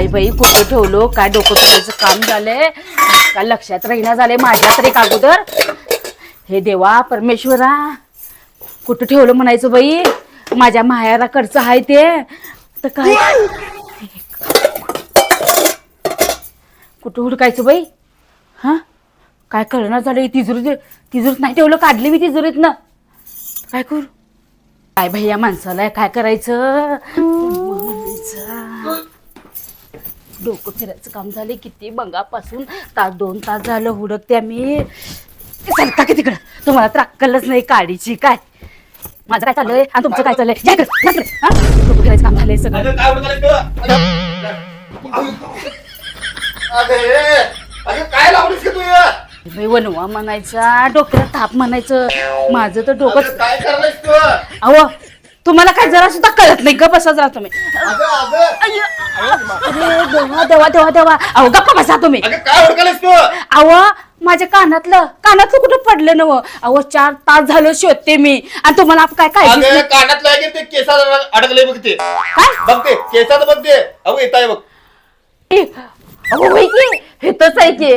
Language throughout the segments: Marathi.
काय बाई कुठे ठेवलो काय डोकं फिरायचं काम झालंय काय लक्षात राहीना झालंय माझ्या तरी अगोदर. हे देवा परमेश्वरा कुठं ठेवलं म्हणायचं बाई. माझ्या माहेरा कडचं आहे ते तर काय कुठं हुडकायचं बाई. हा काय कळणार झालं. तिजोरीत नाही ठेवलं काढली मी तिजोरीत ना. काय करू काय बाई या माणसाला काय करायचं. डोकं फिरायचं काम झाले किती बंगापासून तास 2 तास झालं हुडकते मी. सांगता की तिकडं तुम्हाला तर अक्कलच नाही काडीची. काय माझं काय चाललंय आणि तुमचं काय चाललंय. डोकं फिरायचं काम झालंय सगळं. काय लावलीस की तू. वनवा म्हणायचा डोक्याला ताप म्हणायचं. माझं तर डोकं काय करलायस तू. अहो तुम्हाला काय जरा सुद्धा कळत नाही. गप्प बसा जरा तुम्ही. अरे देवा देवा देवा देवा. अहो गप्पा बसा तुम्ही. काय हुडकायलीस तू. अहो माझ्या कानातलं कुठं पडलं नव. अहो 4 तास झालं शोधते मी आणि तुम्हाला काय काय कानातलं आहे ते केसात अडकलंय बघ ते. बघते केसात बघते. अहो येत आहे बघ. अहो बाई की हेतच आहे की.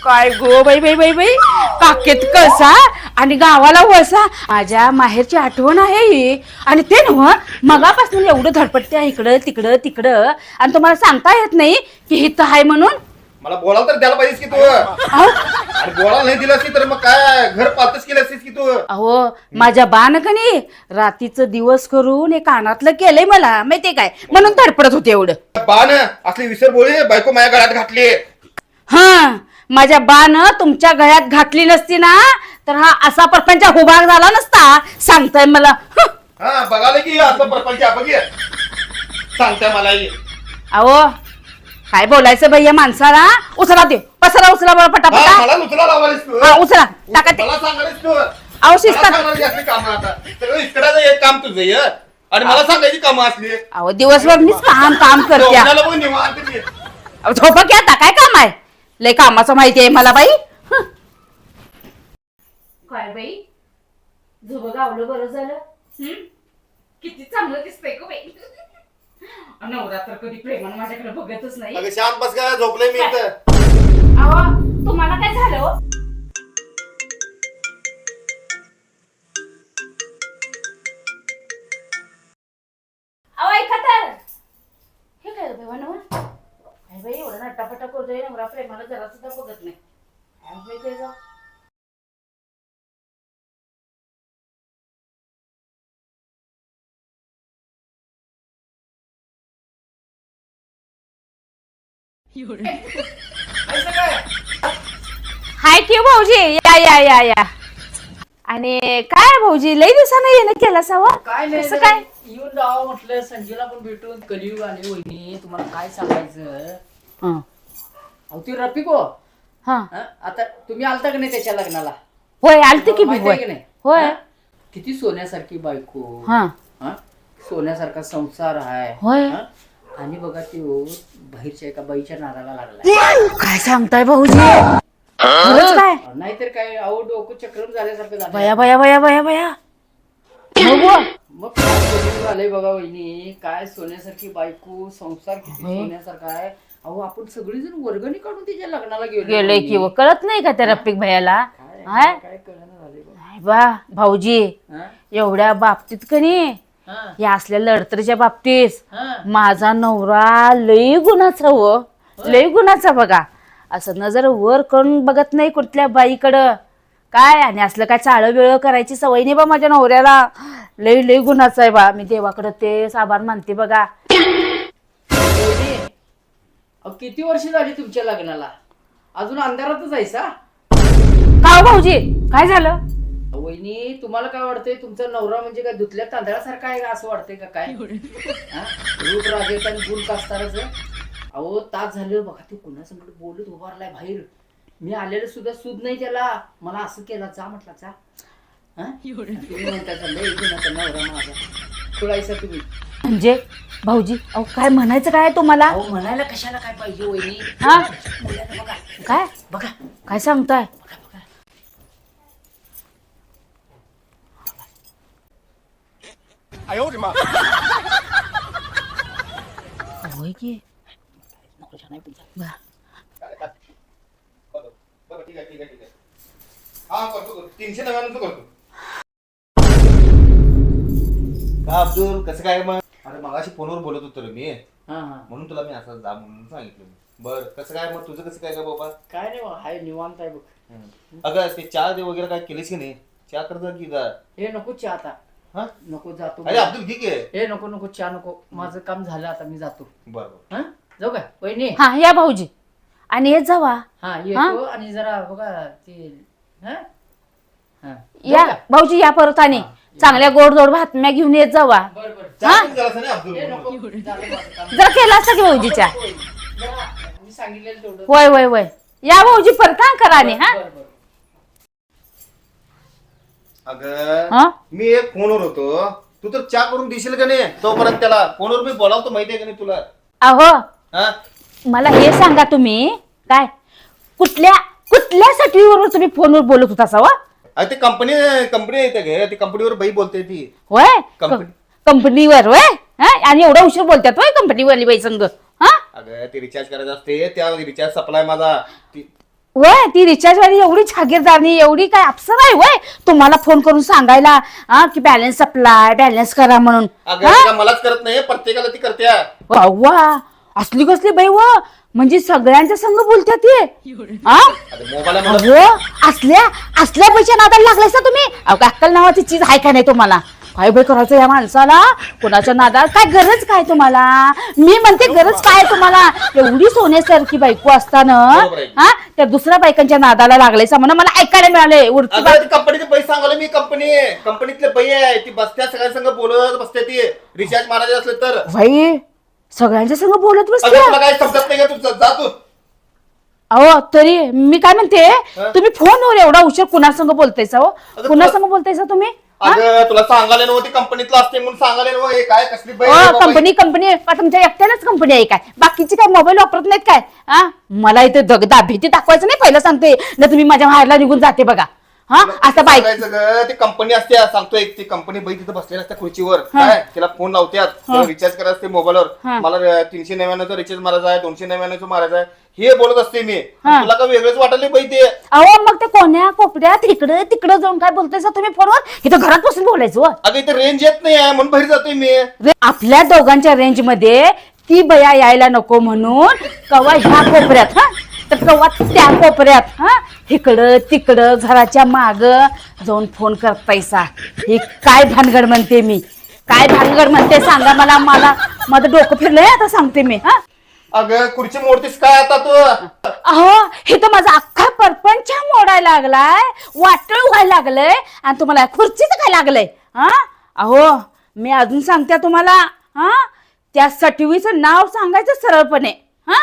काय गो बाई बाई बाई बाई. काकेत कसा आणि गावाला वसा. माझ्या माहेरची आठवण आहे ही. आणि ते नव्ह मगापासून एवढं धडपडते इकडं तिकडं तिकडं आणि तुम्हाला सांगता येत नाही की हित आहे म्हणून. मला बोलायला तर द्यायला पाहिजेस की तू. आणि बोलायला नाही दिलं असती तर मग काय घर पालतच केलं असतीस की तू. अहो माझ्या बाण कणी रात्रीचं दिवस करून हे कानातलं केलंय मला माहितीये काय म्हणून धडपडत होते एवढं. बाण असली विसर बोली बायको माझ्या गळ्यात घातली. हा माझ्या बाण तुमच्या गळ्यात घातली नसती ना तर हा असा परपंच हुबाग झाला नसता. सांगताय मला. हा बघायला की असं परपंच बघ सांगताय मला. अहो काय बोलायचं बाई या माणसाला. उचला ते पसरा उचला बरं पटापटा. मला उचला लावालीस तू. हा उचला टाका ते. मला सांगालीस तू. अहो शिस्तात. काम आता सगळं इकडाचं एक काम तुझं आणि मला सांगायची कामं असली. अहो दिवसभर मीच काम करते. अहो झोपा की आता काय काम आहे. लय कामाचं माहिती आहे मला बाई. काय बाई झोप गावलं बरं झालं. किती चांगलं दिसतंय का बाई. नवरा तर कधी प्रेमानं माझ्याकडे बघतच नाही. शांत बस का झोपले मी इथं. अहो तुम्हाला काय झालं हो. अहो ऐका तर हे काय रे बाबा नवा. काय बाई एवढा नटापटा करतोय नवरा प्रेमाला जरा सुद्धा बघत नाही. काय माहिती का. हाय की भाऊजी या या या या. आणि काय भाऊजी लई दिवसानं येणं केला सावं. काय नाही कसं काय येऊन जावं म्हटलं. संजीला पण भेटून कलियुग आले वहिनी. तुम्हाला काय सांगायचं. अहो ती रफिको. हा आता तुम्ही आलता की नाही त्याच्या लग्नाला. होय आलते की माहिती आहे की नाही. होय किती सोन्यासारखी बायको. हा सोन्यासारखा संसार आहे. होय आणि बघा ती बाहेरच्या एका बाईच्या नादाला लागला. काय सांगताय भाऊजी. खरंच काय. नाहीतर काय अहो डोकं चक्रम झाल्यासारखं झालं. बया बया बया बया बया. मग काय झालंय बघा वहिनी. काय सोन्यासारखी बायको संसार किती सोन्यासारखा आहे. अहो आपण सगळीजण वर्गणी काढून तिच्या लग्नाला गेलोय की व कळत नाही का त्या रफिक भैयाला. काय कळणं झालंय बा भाऊजी एवढ्या बाबतीत कनी या असल्या लढतरीच्या बाबतीत माझा नवरा लई गुणाचा व लई गुणाचा बघा. असं नजर वर करून बघत नाही कुठल्या बाईकडं काय. आणि असलं काय चाळ वेळ करायची सवय नाही बा माझ्या नवऱ्याला. लई लई गुणाचा आहे बा. मी देवाकडं ते आभार मानते बघा. किती वर्ष झाली तुमच्या लग्नाला. अजून अंधारातच आहेसा. का भाऊजी काय झालं. वहिनी तुम्हाला काय वाटतंय तुमचा नवरा म्हणजे काय धुतल्या तांदळासारखा आहे का असं वाटतंय का काय. रूप राजेचा गुण कास्ताराच. अहो तास झालं बघा ते कुणासंगड बोलत उभारलाय बाहेर. मी आलेलं सुद्धा सूद नाही त्याला. मला असं केला जा म्हटला जा. तुम्ही म्हणता लय गुणाचा नवरा माझा. खुळायचा तुम्ही. म्हणजे भाऊजी अहो काय म्हणायचं काय तुम्हाला. अहो म्हणायला कशाला काय पाहिजे वहिनी. हा बघा काय बघा काय सांगताय. होय की छान आहे पण. बरं, ठीक आहे. हा करतो 399 करतो. का अब्दुल कसं काय मग? अरे मगाशी फोनवर बोलत होतो रे मी, हा म्हणून तुला मी असं जा म्हणून सांगितलं. बर कसं काय मग तुझं कसं काय का बाबा? काय नाही बा, हाय निवांत आहे बघ. अगं ते चहा दे वगैरे काय केलीस की नाही? चहा करता की जा. हे नको चहा आता. हा नको जातो. अरे अब्दुल ठीक आहे. हे नको चहा नको, माझं काम झालं आता, मी जातो. बरोबर हा जाऊ काय वहिनी? हा या भाऊजी आणि येत जावा. हा येतो आणि जरा बघा ते हा हा या भाऊजी या परत आणि चांगल्या गोड बातम्या घेऊन येत जावा. बरं चहा पण झालास नाही अब्दुल? हे नको, झालं माझं काम. जर केला असता की भाऊजीच्या. जरा मी सांगितलेलं तेवढं. वय या भाऊजी परत हा करा आणि हा बरं. अगं हा? मी एक फोनवर होतो, तू तर चहा करून देशील का नाही? तोपर्यंत त्याला फोनवर मी बोलावतो, माहिती आहे का नाही तुला? अहो हा मला हे सांगा तुम्ही काय कुठल्या सटवीवर तुम्ही फोनवर बोलत होता वा? अरे ते कंपनी येते गे, ती कंपनीवर बाई बोलते ती. होय कंपनी. कंपनीवर होय हा? आणि एवढा उशीर बोलतात होय कंपनीवाली बाई संग हा? अगं ते रिचार्ज करायचं असते, त्या रिचार्ज सप्लाय माझा होय ती रिचार्ज वाली एवढी छागीरदारनी एवढी काय अफसर आहे होय तुम्हाला फोन करून सांगायला हा की बॅलन्स सप्लाय बॅलन्स करा म्हणून. अगं तिला मलाच करत नाही, प्रत्येकाला ती करते. वा असली कसली बाई व म्हणजे सगळ्यांच्या संग बोलत्या ती हा? मोबाईल अहो असल्या पैशा नादाला लागलायसा तुम्ही. अक्कल नावाची चीज आहे का नाही तुम्हाला? काय बाई करायचं या माणसाला कोणाच्या नादात? काय गरज काय तुम्हाला? मी म्हणते गरज काय तुम्हाला? एवढी सोन्यासारखी बायको असताना हा त्या दुसऱ्या बायकांच्या नादाला लागलायसा म्हणून मला ऐकायला मिळाले. कंपनीचे पैसे सांगाले मी, कंपनीतले बाई आहे ती, बसत्या सगळ्या संग बोलत बसते ती. रिचार्ज मारायचे असले तर भाई सगळ्यांच्या संग बोलत बसते. तुला काय समजत नाही का? तुझं जा तू. अहो तरी मी काय म्हणते तुम्ही फोनवर एवढा उशीर कुणासंग बोलतायसा हो? कुणासंग बोलतायसा तुम्ही? अगं तुला सांगायला नव्हती कंपनीतलं असते म्हणून सांगायला नव्हतं. हे काय कसली बाई आहे बाबा? कंपनी तुमच्या एकट्यालाच कंपनी आहे काय? बाकीची काय मोबाईल वापरत नाहीत काय? हा मला इथे दगदा भीती दाखवायचं नाही पहिलं सांगते ना, तुम्ही माझ्या बाहेरला निघून जाते बघा. हा आता बाईक सांगायचं ग, ती कंपनी असते सांगतोय, ती कंपनी बाई तिथं बसलेली असते खुर्चीवर, काय तिला फोन लावत्यात, रिचार्ज करायचं असते मोबाईलवर. मला 399 रिचार्ज मारायचा आहे, 299 मारायचा आहे, हे बोलत असते मी. तुला का वेगळंच वाटले बाई ते? अहो मग ते कोण्या कोपऱ्यात तिकडं जाऊन काय बोलतायसा तुम्ही फोनवर? इथं घरात बसून बोलायचं हो. अगं इथे रेंज येत नाही आहे म्हणून बाहेर जातोय मी. आपल्या दोघांच्या रेंज मध्ये ती बया यायला नको म्हणून कवा ह्या कोपऱ्यात हा तर कवा त्या कोपऱ्यात हा इकडं तिकडं घराच्या माग जाऊन फोन करतायसा. हे काय भानगड म्हणते मी? काय भानगड म्हणते सांगा मला. माझं डोकं फिरलंय आता सांगते मी. हा अगं खुर्ची मोडतीस काय आता तू? अहो हे तर माझा अख्खा परपंच मोडायला लागलाय, वाटळ व्हायला लागलंय आणि तुम्हाला खुर्चीच काय लागलंय? हा अहो मी अजून सांगते तुम्हाला हा त्या सटवीचं नाव सांगायचं सरळपणे हा,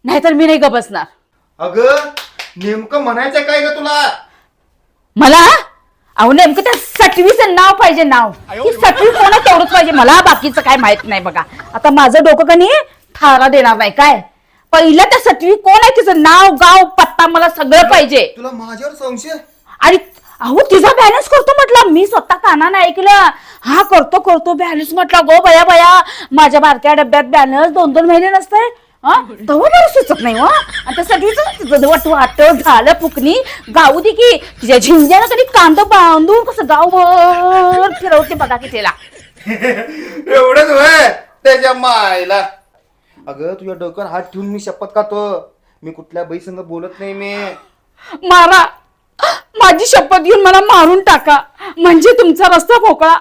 नाहीतर मी नाही ग बसणार. अगं नेमकं म्हणायचं काय ग तुला? मला अहो नेमकं त्या सटवीचं नाव पाहिजे. नाव ती सटवी कोण आहे तेवढंच पाहिजे मला, बाकीचं काय माहित नाही बघा. आता माझं डोकं कणी थारा देणार नाही काय. पहिलं त्या सटवी कोण आहे तिचं नाव गाव पत्ता मला सगळं पाहिजे. तुला माझ्यावर संशय? आणि अहो तिचा बॅलन्स करतो म्हटलं, मी स्वतः कानानं ऐकलं. हा करतो बॅलन्स म्हटलं. गो बया माझ्या बारक्या डब्यात बॅलन्स 2-2 महिने नसतंय. तेव्हा बरं सुचत नाही हो. आणि त्यासाठी वाट झालं पुकणी गाऊ दे की तिच्या झिंज्याला कधी कांदा बांधून कसं गावभर फिरवते बघा की तिला. एवढंच होय त्याच्या मायला. अगं तुझ्या डोक्यावर हात ठेवून मी शपथ खातो, मी कुठल्या बाई संग बोलत नाही. मी मारा माझी शपथ घेऊन मला मारून टाका म्हणजे तुमचा रस्ता मोकळा,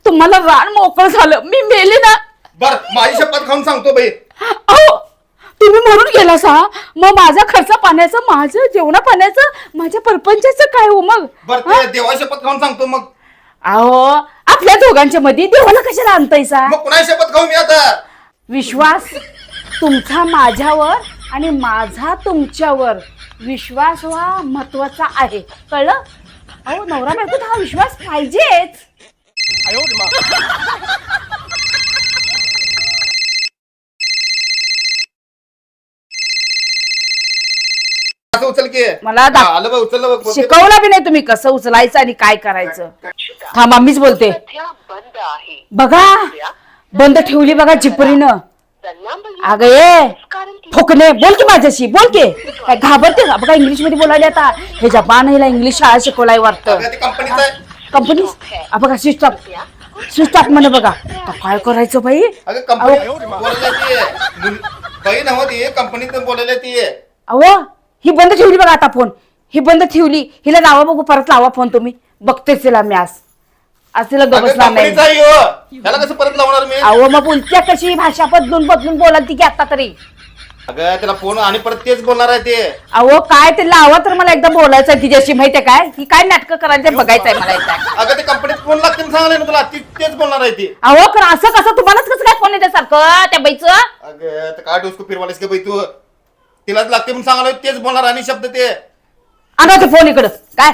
तुम्हाला रान मोकळं झालं, मी मेले ना. बर माझी शपथ खाऊन सांगतो बाई. अहो तुम्ही मरून गेला सा मग माझा खर्च पाण्याचं, माझं जेवणा पाण्याचं, माझ्या परपंचाचं काय हो मग? बर ते देवा शपथ खाऊन सांगतो मग. अहो आपल्या दोघांच्या मध्ये देवाला कशाला आणतायसा? मग कुणा शपथ खाऊ मी आता? विश्वास तुमचा माझ्यावर आणि माझा तुमच्यावर विश्वास हा महत्वाचा आहे, कळलं? अहो नवरा बायकोत हा विश्वास पाहिजेच. असं उचल की मला आलं बघ, उचललं बघ. शिकवला बी नाही तुम्ही कसं उचलायचं आणि काय करायचं. थांबा मीच बोलते. बघा बंद ठेवली बघा झिपरीनं. अगं ये फुकणे बोल की माझ्याशी बोल की काय घाबरते का बघा इंग्लिश मध्ये बोलायला आता हे जपान हिला इंग्लिश शाळा शिकवलाय वाटतं अगं, ते कंपनीचं आहे. कंपनी बघा स्विच ऑफ म्हणे बघा आता काय करायचं बाई अगं कंपनी बोलायला ती बाई नव्हती कंपनीत बोलायला ती अहो ही बंद ठेवली बघा आता फोन ही बंद ठेवली हिला लावा बघू परत लावा फोन तुम्ही बघतेच तिला मी आज तिला अगं, गबसणार नाही कंपनीचा आहे ह्यो. त्याला कसं परत लावणार मी अहो मग बोलत्या कशी भाषा बदलून बदलून बोलाल ती की आता तरी अगं त्याला फोन आणि परत तेच बोलणार आहे ते अहो काय ते लावा तर मला एकदा बोलायचं आहे तिच्याशी माहितीये काय ही काय नाटकं करायचं बघायचंय मला एकदा अगं ते कंपनीत फोन लागते सांगले ना तुला तेच बोलणार आहे ती अहो पण असं कसं तुम्हालाच कसं काय फोन येते सारखं त्या बाईचं अगं तर काय डोसको फिरवालीस का बाई तू तिलाच लागते म्हणून सांगायला तेच बोलणार आणि शब्द ते आणा ते फोन इकडं काय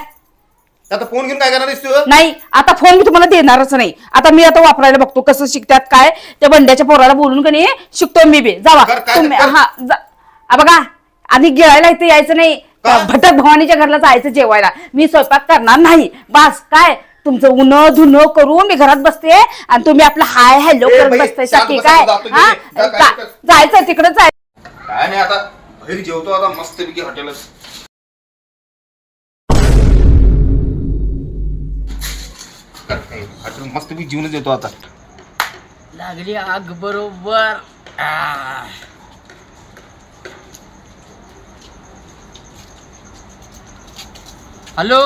आता फोन घेऊन काय करणार आहेस तू नाही आता फोन मी तुम्हाला देणारच नाही आता मी आता वापरायला बघतो कसं शिकतात काय त्या बंड्याच्या पोराला बोलून का नाही शिकतोय मी बी जावा कर, काय तुम्ही कर. बघा आणि गिळायला इथे यायचं नाही का? भटक भवानीच्या घरला जायचं जेवायला मी स्वयंपाक करणार नाही बस काय तुमचं उन्ह धुणं करून मी घरात बसते आणि तुम्ही आपलं हाय हॅलो ए, करत बाई, बसताय शांत की बसा, काय जातो हा? घरी. जा, काय कर. जायचं तिकडे जायचं काय नाही आता घरी जेवतो आता मस्त पैकी हॉटेलच हॉटेल मस्त पैकी जीवनच येतो आता लागली आग बरोबर हॅलो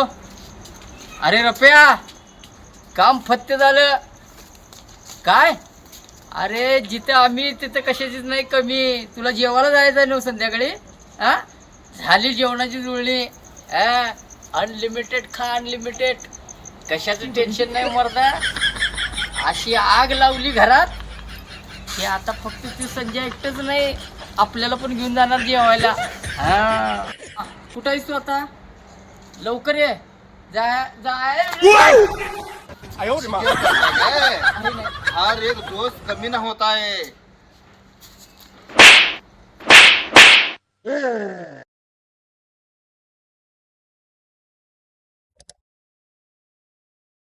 अरे रप्या काम फत्ते झालं काय अरे जिथं आम्ही तिथं कशाचीच नाही कमी तुला जेवायला जायचं ना संध्याकाळी हा झाली जेवणाची जुळणी अनलिमिटेड खा अनलिमिटेड कशाचं टेन्शन नाही मरदा अशी आग लावली घरात हे आता फक्त ती संजय एकटंच नाही आपल्याला पण घेऊन जाणार जेवायला हा कुठं आहेस तू आता लवकर ये जाय हर एक दोस्त कमी ना होता है